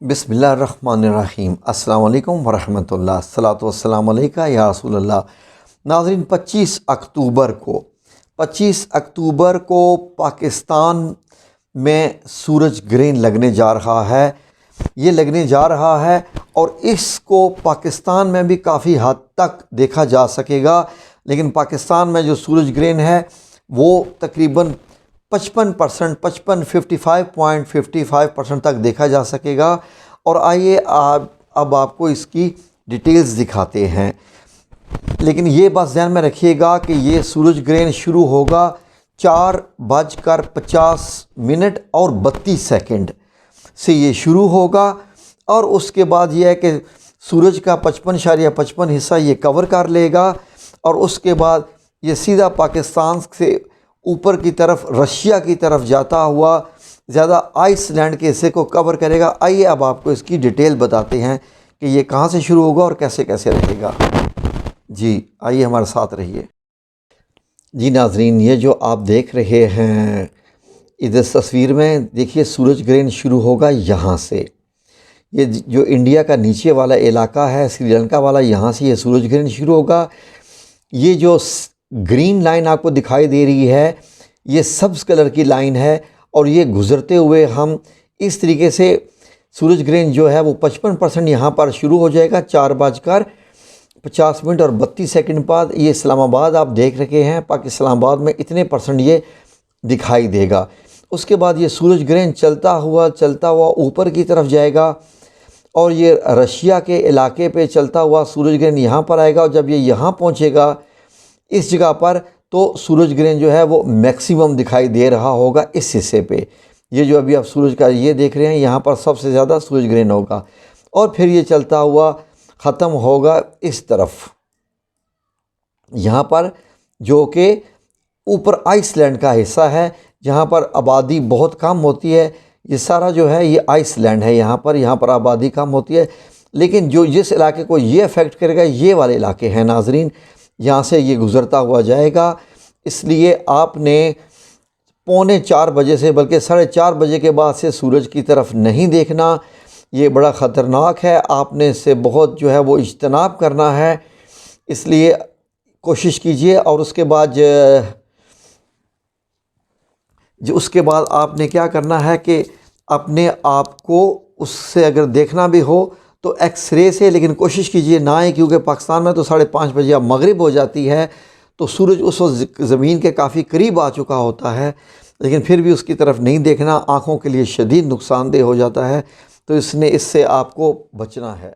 बिस्मिल्लाहिर्रहमानिर्रहीम। अस्सलाम वालेकुम वरहमतुल्लाह। सलातो वस्सलाम अलैका या रसूलल्लाह। नाज़रीन, 25 अक्टूबर को पाकिस्तान में सूरज ग्रहण लगने जा रहा है। ये लगने जा रहा है और इसको पाकिस्तान में भी काफ़ी हद तक देखा जा सकेगा। लेकिन पाकिस्तान में जो सूरज ग्रहण है वो तकरीबन 55% तक देखा जा सकेगा। और आइए अब आपको इसकी डिटेल्स दिखाते हैं। लेकिन ये बात ध्यान में रखिएगा कि ये सूरज ग्रहण शुरू होगा 4:50 और 32 सेकंड से ये शुरू होगा। और उसके बाद ये है कि सूरज का 55.55 हिस्सा ये कवर कर लेगा और उसके बाद ये सीधा पाकिस्तान से ऊपर की तरफ रशिया की तरफ जाता हुआ ज़्यादा आइसलैंड के हिस्से को कवर करेगा। आइए अब आपको इसकी डिटेल बताते हैं कि ये कहाँ से शुरू होगा और कैसे कैसे रहेगा। जी आइए हमारे साथ रहिए। जी नाजरीन, ये जो आप देख रहे हैं इधर तस्वीर में देखिए, सूरज ग्रहण शुरू होगा यहाँ से। ये जो इंडिया का नीचे वाला इलाका है, श्रीलंका वाला, यहाँ से ये सूरज ग्रहण शुरू होगा। ये जो ग्रीन लाइन आपको दिखाई दे रही है ये सब्ज़ कलर की लाइन है और ये गुज़रते हुए हम इस तरीके से सूरज ग्रहण जो है वो 55% यहाँ पर शुरू हो जाएगा 4:50 और 32 सेकंड बाद। ये इस्लामाबाद आप देख रहे हैं, पाकिस्तान इस्लामाबाद में इतने % ये दिखाई देगा। उसके बाद ये सूरज ग्रहण चलता हुआ ऊपर की तरफ जाएगा और ये रशिया के इलाके पे चलता हुआ सूरज ग्रहण यहाँ पर आएगा। और जब ये यहाँ पहुँचेगा इस जगह पर तो सूरज ग्रहण जो है वो मैक्सिमम दिखाई दे रहा होगा इस हिस्से पे। ये जो अभी आप सूरज का ये देख रहे हैं यहाँ पर सबसे ज़्यादा सूरज ग्रहण होगा और फिर ये चलता हुआ ख़त्म होगा इस तरफ, यहाँ पर जो कि ऊपर आइसलैंड का हिस्सा है जहाँ पर आबादी बहुत कम होती है। ये सारा जो है ये आइसलैंड है, यहाँ पर आबादी कम होती है। लेकिन जो जिस इलाके को ये अफेक्ट करेगा ये वाले इलाके हैं नाजरीन, यहाँ से ये गुज़रता हुआ जाएगा। इसलिए आपने 3:45 बजे से बल्कि 4:30 बजे के बाद से सूरज की तरफ नहीं देखना। ये बड़ा ख़तरनाक है, आपने इससे बहुत जो है वो इज्तनाब करना है। इसलिए कोशिश कीजिए। और उसके बाद आपने क्या करना है कि अपने आप को उससे अगर देखना भी हो तो एक्स-रे से, लेकिन कोशिश कीजिए ना आए क्योंकि पाकिस्तान में तो 5:30 बजे अब मगरिब हो जाती है तो सूरज उस वक्त ज़मीन के काफ़ी करीब आ चुका होता है। लेकिन फिर भी उसकी तरफ नहीं देखना, आँखों के लिए शदीद नुकसानदेह हो जाता है। तो इससे आपको बचना है।